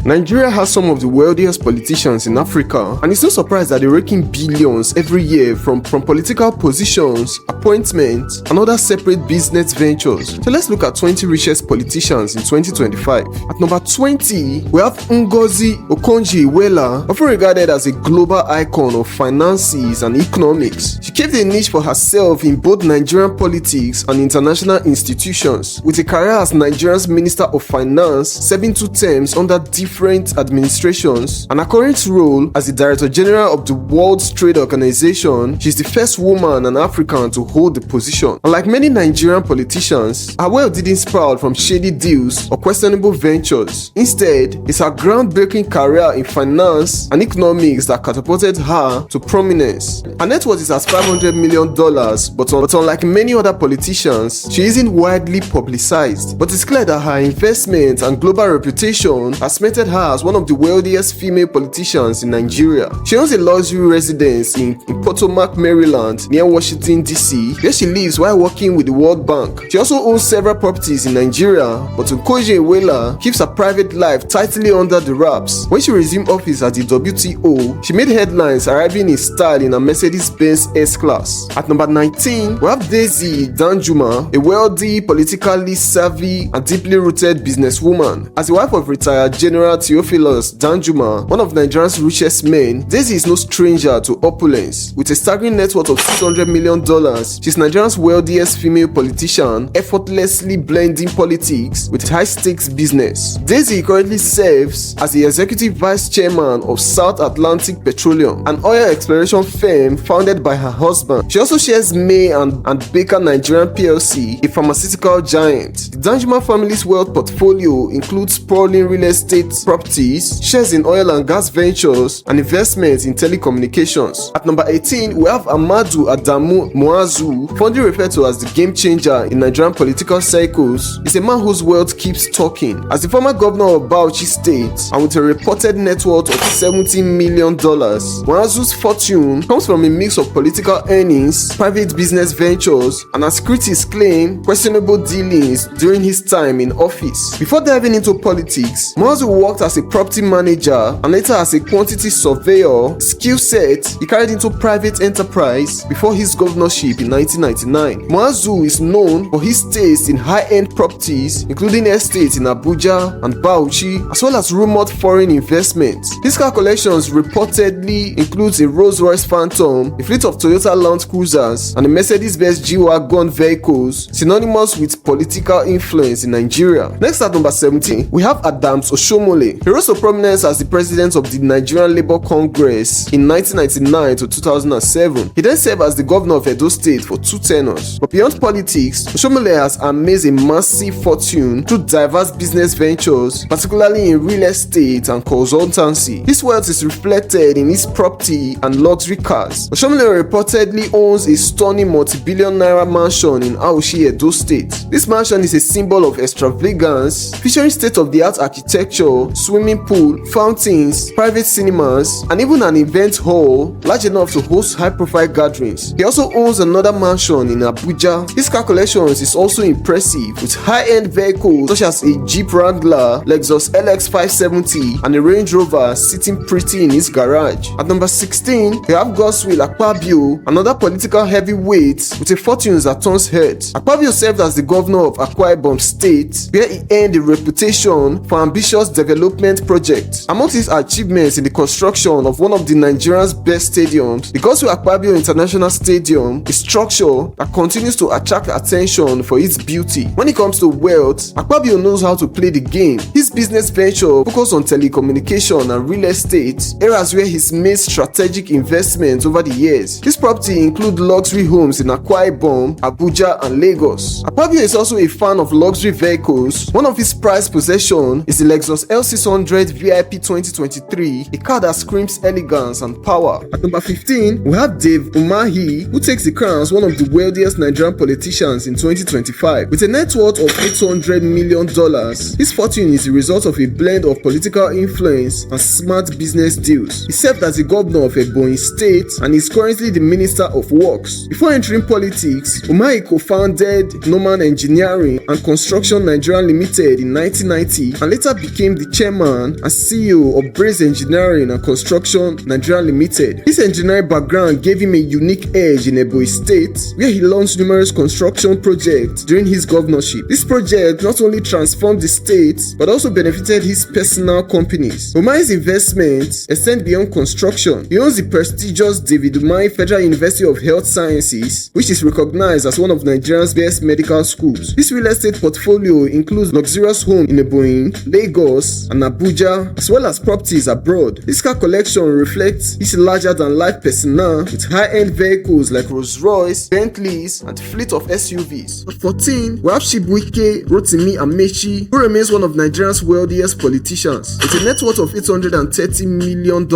Nigeria has some of the wealthiest politicians in Africa, and it's no surprise that they're raking billions every year from political positions, appointments, and other separate business ventures. So let's look at 20 richest politicians in 2025. At number 20, we have Ngozi Okonjo-Iweala, often regarded as a global icon of finances and economics. She carved a niche for herself in both Nigerian politics and international institutions, with a career as Nigeria's Minister of Finance, serving 2 terms under different administrations, and her current role as the Director General of the World Trade Organization. She's the first woman and African to hold the position. Unlike many Nigerian politicians, her wealth didn't sprout from shady deals or questionable ventures. Instead, it's her groundbreaking career in finance and economics that catapulted her to prominence. Her net worth is at $500 million, but unlike many other politicians, she isn't widely publicized. But it's clear that her investment and global reputation has cemented her as one of the wealthiest female politicians in Nigeria. She owns a luxury residence in Potomac, Maryland, near Washington, D.C., where she lives while working with the World Bank. She also owns several properties in Nigeria, but Okonjo-Iweala keeps her private life tightly under the wraps. When she resumed office at the WTO, she made headlines arriving in style in a Mercedes-Benz S-Class. At number 19, we have Daisy Danjuma, a wealthy, politically savvy, and deeply rooted businesswoman. As the wife of retired General Theophilus Danjuma, one of Nigeria's richest men, Daisy is no stranger to opulence. With a staggering net worth of $600 million, she's Nigeria's wealthiest female politician, effortlessly blending politics with high-stakes business. Daisy currently serves as the executive vice chairman of South Atlantic Petroleum, an oil exploration firm founded by her husband. She also shares May and Baker Nigerian PLC, a pharmaceutical giant. The Danjuma family's wealth portfolio includes sprawling real estate properties, shares in oil and gas ventures, and investments in telecommunications. At number 18, we have Ahmadu Adamu Muazu, fondly referred to as the game changer in Nigerian political circles. He's a man whose wealth keeps talking. As the former governor of Bauchi State, and with a reported net worth of $70 million, Muazu's fortune comes from a mix of political earnings, private business ventures, and, as critics claim, questionable dealings during his time in office. Before diving into politics, Muazu worked as a property manager and later as a quantity surveyor, skill set he carried into private enterprise before his governorship in 1999. Muazu is known for his taste in high-end properties, including estates in Abuja and Bauchi, as well as rumored foreign investments. His calculations reportedly includes a Rolls-Royce Phantom, a fleet of Toyota Land Cruisers, and a Mercedes-Benz G-Wagon vehicles, synonymous with political influence in Nigeria. Next at number 17, we have Oshiomhole. He rose to prominence as the president of the Nigerian Labour Congress in 1999 to 2007. He then served as the governor of Edo State for 2 tenures. But beyond politics, Oshiomhole has amassed a massive fortune through diverse business ventures, particularly in real estate and consultancy. His wealth is reflected in his property and luxury cars. Oshiomhole reportedly owns a stunning multi-billion naira mansion in Auchi, Edo State. This mansion is a symbol of extravagance, featuring state-of-the-art architecture, swimming pool, fountains, private cinemas, and even an event hall large enough to host high-profile gatherings. He also owns another mansion in Abuja. His calculations is also impressive, with high-end vehicles such as a Jeep Wrangler, Lexus LX 570, and a Range Rover sitting pretty in his garage. At number 16, we have Godswill Akpabio, another political heavyweight with a fortune that turns heads. Akpabio served as the governor of Akwa Ibom State, where he earned a reputation for ambitious development projects. Amongst his achievements in the construction of one of the Nigeria's best stadiums, the Godswill Akpabio International Stadium, a structure that continues to attract attention for its beauty. When it comes to wealth, Akpabio knows how to play the game. His business venture focused on telecommunication and real estate, areas where he's made strategic investments over the years. His property include luxury homes in Akwa Ibom, Abuja, and Lagos. Akpabio is also a fan of luxury vehicles. One of his prized possessions is the Lexus L600 VIP 2023, a car that screams elegance and power. At number 15, we have Dave Umahi, who takes the crown as one of the wealthiest Nigerian politicians in 2025. With a net worth of $800 million, his fortune is the result of a blend of political influence and smart business deals. He served as the governor of Ebonyi State and is currently the Minister of Works. Before entering politics, Umahi co-founded Norman Engineering and Construction Nigeria Limited in 1990 and later became the chairman and CEO of Braze Engineering and Construction Nigeria Limited. His engineering background gave him a unique edge in Ebonyi State, where he launched numerous construction projects during his governorship. This project not only transformed the state, but also benefited his personal companies. Umahi's investments extend beyond construction. He owns the prestigious David Umahi Federal University of Health Sciences, which is recognized as one of Nigeria's best medical schools. His real estate portfolio includes luxurious homes in Ebonyi, Lagos, and Abuja, as well as properties abroad. This car collection reflects his larger-than-life persona with high-end vehicles like Rolls-Royce, Bentleys, and fleet of SUVs. At 14, we have Wike Rotimi Amaechi, who remains one of Nigeria's wealthiest politicians. With a net worth of $830 million,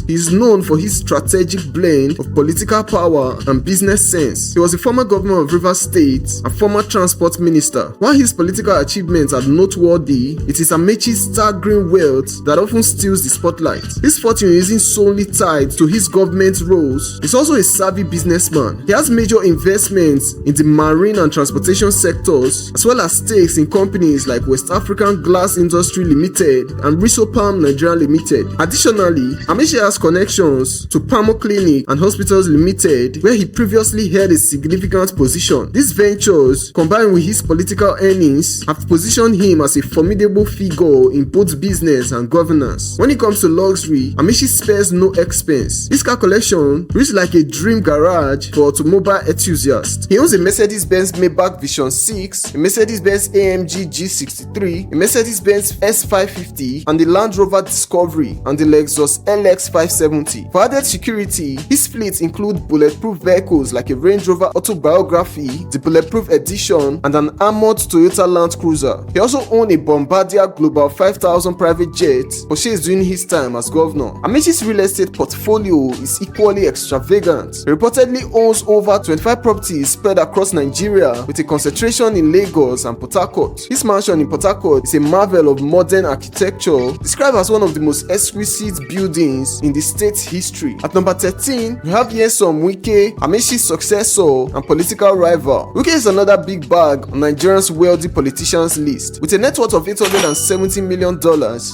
he is known for his strategic blend of political power and business sense. He was a former governor of Rivers State and former transport minister. While his political achievements are noteworthy, it is Amaechi's staggering wealth that often steals the spotlight. His fortune isn't solely tied to his government roles. He's also a savvy businessman. He has major investments in the marine and transportation sectors, as well as stakes in companies like West African Glass Industry Limited and Risopalm Nigeria Limited. Additionally, Amaechi has connections to Pamo Clinic and Hospitals Limited, where he previously held a significant position. These ventures, combined with his political earnings, have positioned him as a formidable figure in both business and governance. When it comes to luxury, Amaechi spares no expense. His car collection reads like a dream garage for automobile enthusiasts. He owns a Mercedes-Benz Maybach Vision 6, a Mercedes-Benz AMG G63, a Mercedes-Benz S550, and the Land Rover Discovery and the Lexus LX 570. For added security, his fleet includes bulletproof vehicles like a Range Rover Autobiography, the Bulletproof Edition, and an armored Toyota Land Cruiser. He also owns a Bombardier Global 5000 private jet purchased during his time as governor. Amaechi's real estate portfolio is equally extravagant. He reportedly owns over 25 properties spread across Nigeria, with a concentration in Lagos and Port Harcourt. His mansion in Port Harcourt is a marvel of modern architecture, described as one of the most exquisite buildings in the state's history. At number 13, we have Nyesom Wike, Amaechi's successor and political rival. Wike is another big bag on Nigeria's wealthy politicians list. With a net worth of $870 million,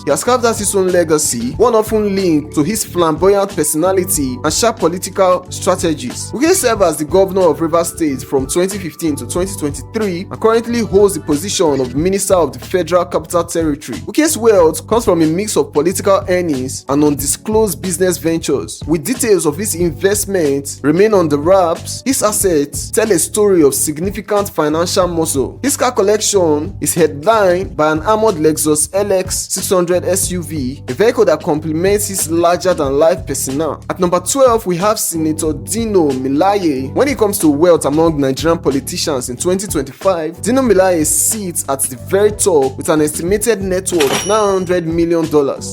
he has carved out his own legacy, one often linked to his flamboyant personality and sharp political strategies. Wike served as the governor of Rivers State from 2015 to 2023 and currently holds the position of Minister of the Federal Capital Territory. Wike's wealth comes from a mix of political earnings and undisclosed business ventures. With details of his investments remain on the wraps, his assets tell a story of significant financial muscle. His car collection is headlined by an armored Lexus LX 600 SUV, a vehicle that complements his larger-than-life persona. At number 12, we have Senator Dino Melaye. When it comes to wealth among Nigerian politicians in 2025, Dino Melaye sits at the very top with an estimated net worth of $900 million.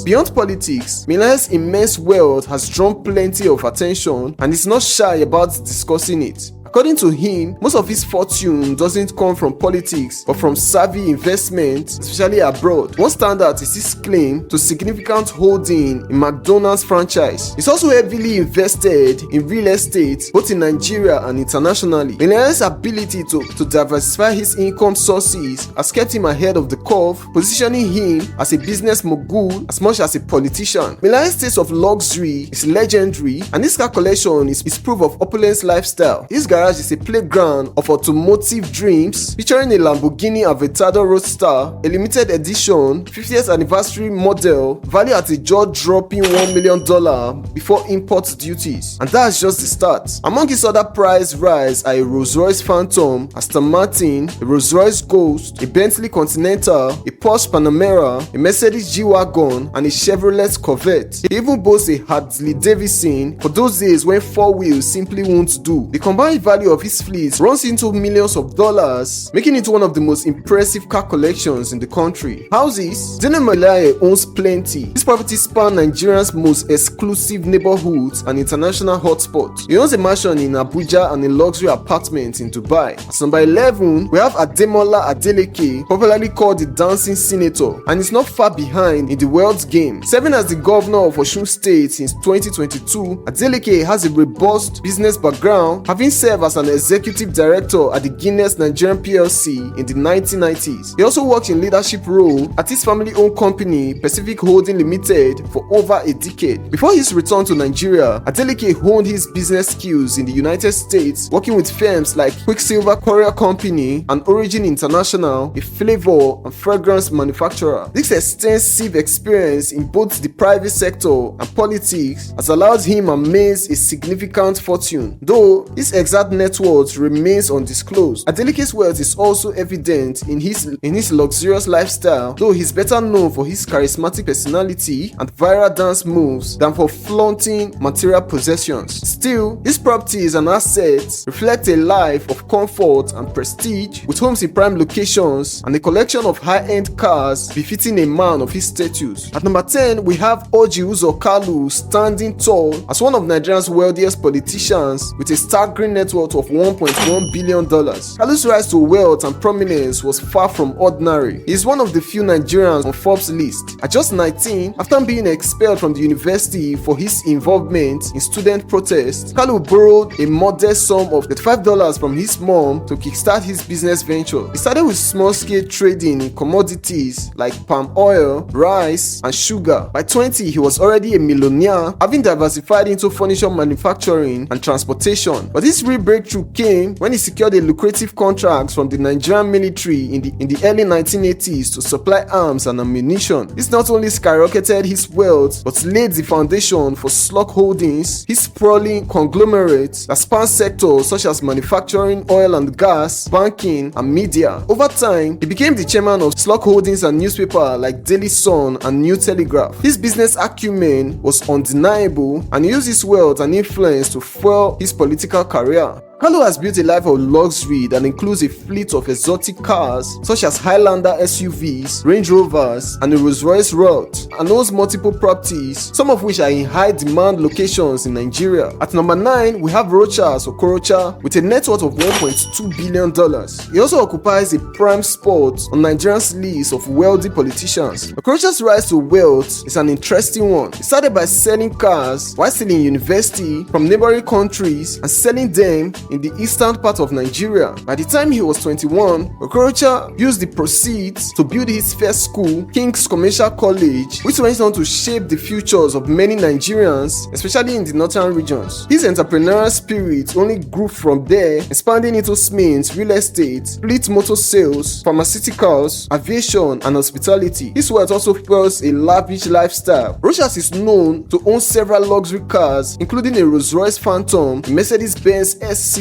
Beyond politics, Melaye's immense wealth has drawn plenty of attention and is not shy about discussing it. According to him, most of his fortune doesn't come from politics but from savvy investments, especially abroad. One standout is his claim to significant holding in McDonald's franchise. He's also heavily invested in real estate both in Nigeria and internationally. Melaye's ability to diversify his income sources has kept him ahead of the curve, positioning him as a business mogul as much as a politician. Melaye's taste of luxury is legendary, and his car collection is proof of opulence lifestyle. His garage is a playground of automotive dreams, featuring a Lamborghini Aventador Roadster, a limited edition 50th anniversary model valued at a jaw-dropping $1 million before import duties. And that's just the start. Among his other prize rides are a Rolls-Royce Phantom, Aston Martin, a Rolls-Royce Ghost, a Bentley Continental, a Porsche Panamera, a Mercedes G-Wagon, and a Chevrolet Corvette. He even boasts a Harley Davidson for those days when four wheels simply won't do. The combined value of his fleet runs into millions of dollars, making it one of the most impressive car collections in the country. Houses, Dino Melaye owns plenty. His properties span Nigeria's most exclusive neighborhoods and international hotspots. He owns a mansion in Abuja and a luxury apartment in Dubai. At number 11, we have Ademola Adeleke, popularly called the Dancing Senator, and is not far behind in the world's game. Serving as the governor of Osun State since 2022, Adeleke has a robust business background, having served served as an executive director at the Guinness Nigerian PLC in the 1990s. He also worked in leadership role at his family-owned company, Pacific Holding Limited, for over a decade. Before his return to Nigeria, Adeleke honed his business skills in the United States, working with firms like Quicksilver Courier Company and Origin International, a flavor and fragrance manufacturer. This extensive experience in both the private sector and politics has allowed him to amass a significant fortune, though his exact net worth remains undisclosed. Adeleke's wealth is also evident in his luxurious lifestyle, though he's better known for his charismatic personality and viral dance moves than for flaunting material possessions. Still, his properties and assets reflect a life of comfort and prestige, with homes in prime locations and a collection of high-end cars befitting a man of his status. At number 10, we have Orji Uzor Kalu standing tall as one of Nigeria's wealthiest politicians with a staggering net worth of $1.1 billion. Kalu's rise to wealth and prominence was far from ordinary. He is one of the few Nigerians on Forbes' list. At just 19, after being expelled from the university for his involvement in student protests, Kalu borrowed a modest sum of $35 from his mom to kickstart his business venture. He started with small-scale trading in commodities like palm oil, rice, and sugar. By 20, he was already a millionaire, having diversified into furniture manufacturing and transportation. But this real breakthrough came when he secured a lucrative contract from the Nigerian military in the early 1980s to supply arms and ammunition. This not only skyrocketed his wealth, but laid the foundation for Slug Holdings, his sprawling conglomerate that spans sectors such as manufacturing, oil and gas, banking, and media. Over time, he became the chairman of Slug Holdings and newspapers like Daily Sun and New Telegraph. His business acumen was undeniable, and he used his wealth and influence to fuel his political career. Kalu has built a life of luxury that includes a fleet of exotic cars such as Highlander SUVs, Range Rovers, and a Rolls-Royce Road, and owns multiple properties, some of which are in high-demand locations in Nigeria. At number 9, we have Rochas Okorocha with a net worth of $1.2 billion. He also occupies a prime spot on Nigeria's list of wealthy politicians. Okorocha's rise to wealth is an interesting one. He started by selling cars while still in university from neighboring countries and selling them in the eastern part of Nigeria. By the time he was 21, Okorocha used the proceeds to build his first school, King's Commercial College, which went on to shape the futures of many Nigerians, especially in the northern regions. His entrepreneurial spirit only grew from there, expanding into cement, real estate, fleet motor sales, pharmaceuticals, aviation, and hospitality. His wealth also fuels a lavish lifestyle. Rochas is known to own several luxury cars, including a Rolls-Royce Phantom, a Mercedes-Benz S600,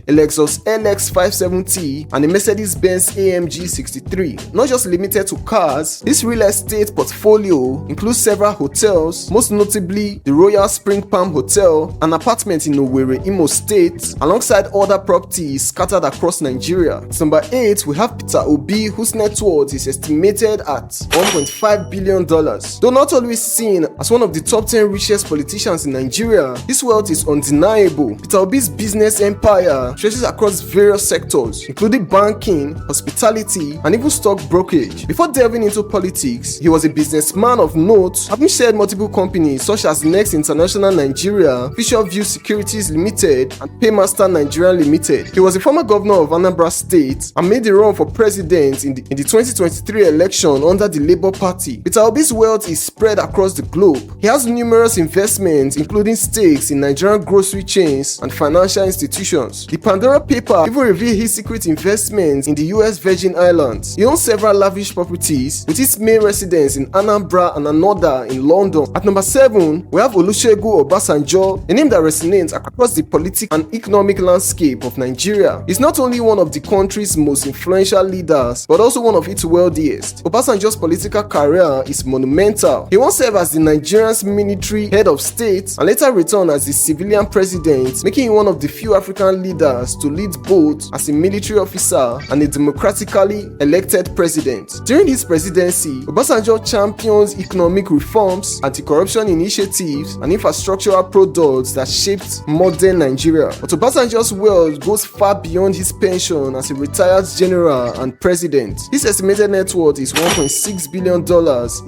a Lexus LX 570, and a Mercedes-Benz AMG 63. Not just limited to cars, his real estate portfolio includes several hotels, most notably the Royal Spring Palm Hotel, an apartment in Owerri, Imo State, alongside other properties scattered across Nigeria. At number 8, we have Peter Obi, whose net worth is estimated at $1.5 billion. Though not always seen as one of the top 10 richest politicians in Nigeria, his wealth is undeniable. Peter Obi's business empire stretches across various sectors, including banking, hospitality, and even stock brokerage. Before delving into politics, he was a businessman of note, having shared multiple companies such as Next International Nigeria, Fisher View Securities Limited, and Paymaster Nigeria Limited. He was a former governor of Anambra State and made the run for president in the 2023 election under the Labour Party. Peter Obi's wealth is spread across the globe. He has numerous investments, including stakes in Nigerian grocery chains and financial institutions. The Pandora paper even revealed his secret investments in the US Virgin Islands. He owns several lavish properties, with his main residence in Anambra and another in London. At number 7, we have Olusegun Obasanjo, a name that resonates across the political and economic landscape of Nigeria. He's not only one of the country's most influential leaders, but also one of its wealthiest. Obasanjo's political career is monumental. He once served as the Nigerian's military head of state and later returned as the civilian president, making him one of the few African leaders to lead both as a military officer and a democratically elected president. During his presidency, Obasanjo champions economic reforms, anti-corruption initiatives, and infrastructural products that shaped modern Nigeria. But Obasanjo's wealth goes far beyond his pension as a retired general and president. His estimated net worth is $1.6 billion,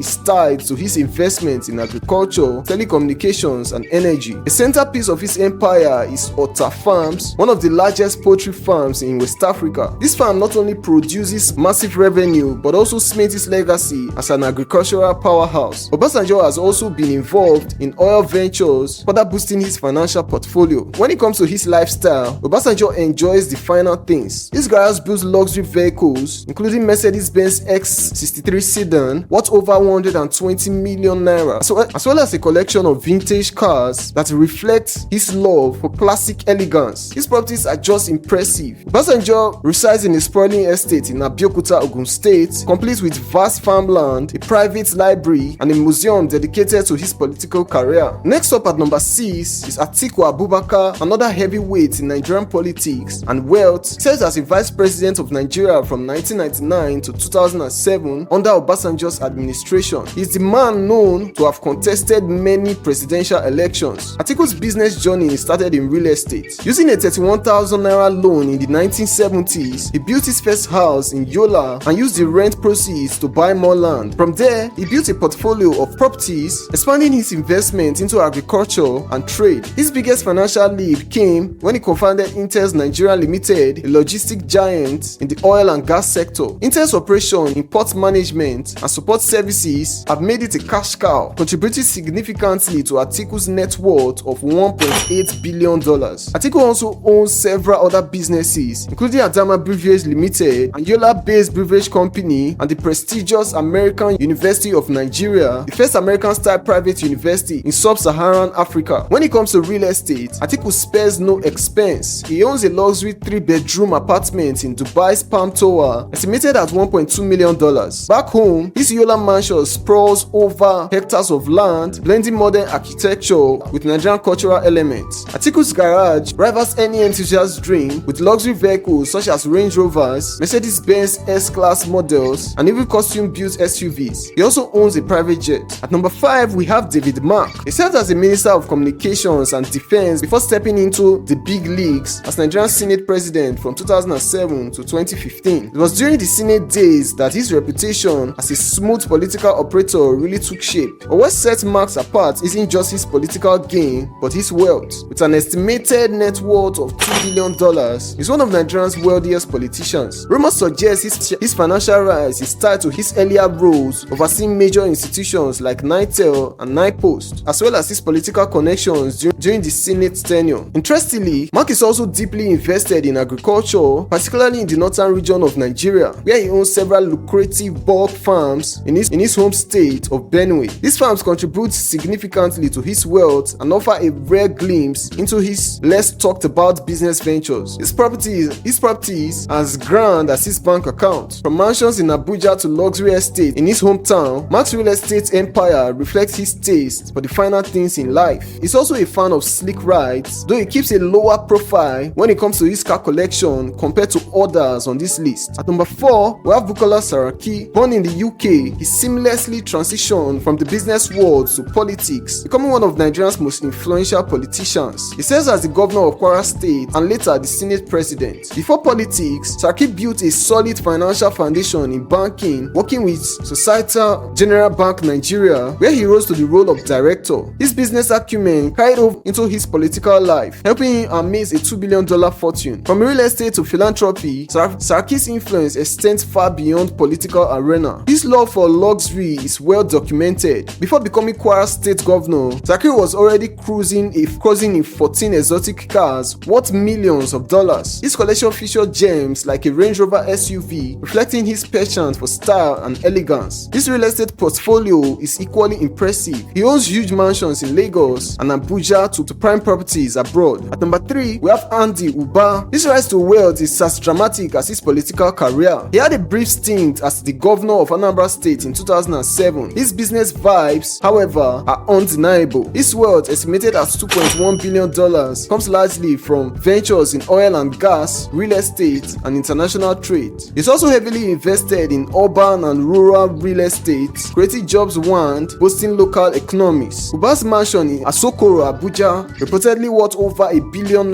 is tied to his investments in agriculture, telecommunications, and energy. The centerpiece of his empire is Otafa, Farms, one of the largest poultry farms in West Africa. This farm not only produces massive revenue but also cements its legacy as an agricultural powerhouse. Obasanjo has also been involved in oil ventures, further boosting his financial portfolio. When it comes to his lifestyle, Obasanjo enjoys the finer things. This guy has built luxury vehicles, including Mercedes-Benz X63 sedan, worth over 120 million naira, as well as a collection of vintage cars that reflect his love for classic elegance. His properties are just impressive. Obasanjo resides in a sprawling estate in Abeokuta, Ogun State, complete with vast farmland, a private library, and a museum dedicated to his political career. Next up at number 6 is Atiku Abubakar, another heavyweight in Nigerian politics and wealth. Serves as a vice president of Nigeria from 1999 to 2007 under Obasanjo's administration. He is the man known to have contested many presidential elections. Atiku's business journey started in real estate. Using a 31,000 naira loan in the 1970s, he built his first house in Yola and used the rent proceeds to buy more land. From there, he built a portfolio of properties, expanding his investment into agriculture and trade. His biggest financial leap came when he co-founded Intel's Nigeria Limited, a logistic giant in the oil and gas sector. Intel's operation in port management and support services have made it a cash cow, contributing significantly to Atiku's net worth of $1.8 billion. Atiku also owns several other businesses, including Adamu Beverage Limited, and Yola-based beverage company, and the prestigious American University of Nigeria, the first American-style private university in sub-Saharan Africa. When it comes to real estate, Atiku spares no expense. He owns a luxury 3-bedroom apartment in Dubai's Palm Tower, estimated at $1.2 million. Back home, his Yola mansion sprawls over hectares of land, blending modern architecture with Nigerian cultural elements. Atiku's garage rivals any enthusiast's dream, with luxury vehicles such as Range Rovers, Mercedes-Benz S-Class models, and even costume-built SUVs. He also owns a private jet. At number 5, we have David Mark. He served as a Minister of Communications and Defense before stepping into the big leagues as Nigerian Senate President from 2007 to 2015. It was during the Senate days that his reputation as a smooth political operator really took shape. But what sets Marks apart isn't just his political gain, but his wealth. With an estimated net worth of $2 billion, he's one of Nigeria's wealthiest politicians. Rumors suggest his financial rise is tied to his earlier roles overseeing major institutions like Nitel and NIPOST, as well as his political connections during the Senate tenure. Interestingly, Mark is also deeply invested in agriculture, particularly in the northern region of Nigeria, where he owns several lucrative bulk farms in his home state of Benue. These farms contribute significantly to his wealth and offer a rare glimpse into his less talked about business ventures. His properties are as grand as his bank account. From mansions in Abuja to luxury estate in his hometown, Mark's real estate empire reflects his taste for the finer things in life. He's also a fan of sleek rides, though he keeps a lower profile when it comes to his car collection compared to others on this list. At number 4, we have Bukola Saraki. Born in the UK, he seamlessly transitioned from the business world to politics, becoming one of Nigeria's most influential politicians. He serves as the governor of Kwara State and later the Senate president. Before politics, Saraki built a solid financial foundation in banking, working with Societe Generale Bank Nigeria, where he rose to the role of director. His business acumen carried over into his political life, helping him amass a $2 billion fortune. From real estate to philanthropy, Saraki's influence extends far beyond political arena. His love for luxury is well documented. Before becoming Kwara State governor, Saraki was already cruising in 14 exotic cars worth millions of dollars. His collection featured gems like a Range Rover SUV, reflecting his passion for style and elegance. His real estate portfolio is equally impressive. He owns huge mansions in Lagos and Abuja to prime properties abroad. At number 3, we have Andy Uba. His rise to wealth is as dramatic as his political career. He had a brief stint as the governor of Anambra State in 2007. His business vibes, however, are undeniable. His wealth, estimated at $2.1 billion, comes largely from ventures in oil and gas, real estate, and international trade. He's also heavily invested in urban and rural real estate, creating jobs and boosting local economies. Uba's mansion in Asokoro, Abuja, reportedly worth over $1 billion,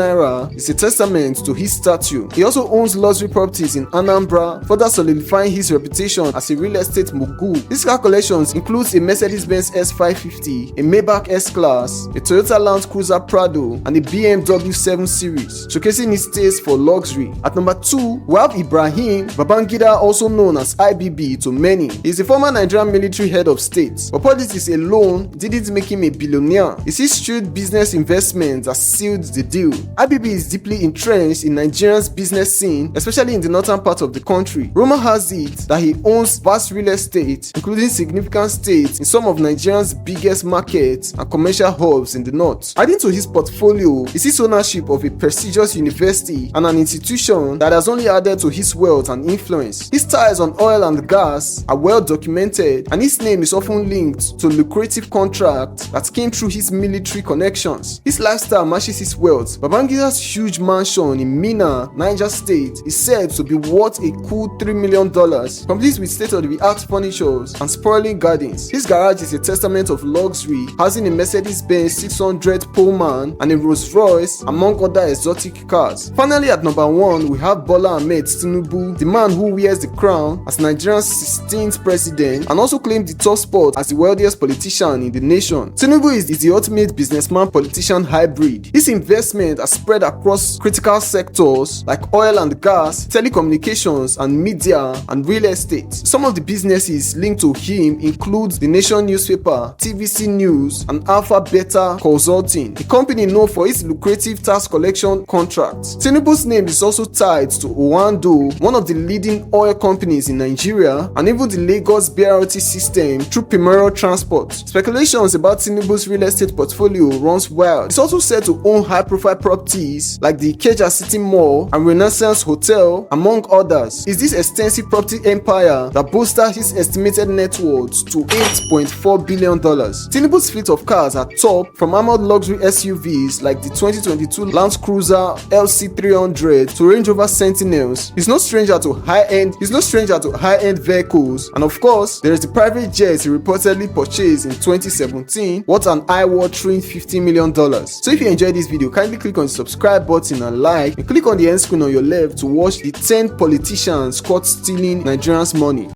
is a testament to his stature. He also owns luxury properties in Anambra, further solidifying his reputation as a real estate mogul. His car collections includes a Mercedes-Benz S550, a Maybach S-Class, a Toyota Land Cruiser Prado, and a BMW BMW 7 Series, showcasing his taste for luxury. At number 2, we have Ibrahim Babangida, also known as IBB to many. He is the former Nigerian military head of state, but politics alone didn't make him a billionaire. It's his shrewd business investments that sealed the deal. IBB is deeply entrenched in Nigeria's business scene, especially in the northern part of the country. Rumor has it that he owns vast real estate, including significant stakes in some of Nigeria's biggest markets and commercial hubs in the north. Adding to his portfolio is his ownership of a prestigious university and an institution that has only added to his wealth and influence. His ties on oil and gas are well documented, and his name is often linked to lucrative contracts that came through his military connections. His lifestyle matches his wealth. Babangida's huge mansion in Minna, Niger State, is said to be worth a cool $3 million, complete with state-of-the-art furniture and sprawling gardens. His garage is a testament of luxury, housing a Mercedes-Benz 600 Pullman and a Rolls-Royce, among other exotic cars. Finally, at number 1, we have Bola Ahmed Tinubu, the man who wears the crown as Nigeria's 16th president and also claimed the top spot as the wealthiest politician in the nation. Tinubu is the ultimate businessman-politician hybrid. His investment has spread across critical sectors like oil and gas, telecommunications and media and real estate. Some of the businesses linked to him include the Nation newspaper, TVC News and Alpha Beta Consulting, a company known for its lucrative tax collection contracts. Tinubu's name is also tied to Owando, one of the leading oil companies in Nigeria, and even the Lagos BRT system through Primero Transport. Speculations about Tinubu's real estate portfolio runs wild. He's also said to own high-profile properties like the Ikeja City Mall and Renaissance Hotel, among others. Is this extensive property empire that bolsters his estimated net worth to $8.4 billion. Tinubu's fleet of cars are top, from armored luxury SUVs like the 2022 Land Cruiser LC300 to Range Rover Sentinels. He's no stranger to high-end vehicles, and of course, there is the private jet he reportedly purchased in 2017, worth an eye-watering $50 million. So if you enjoyed this video, kindly click on the subscribe button and like, and click on the end screen on your left to watch the 10 politicians caught stealing Nigerians' money.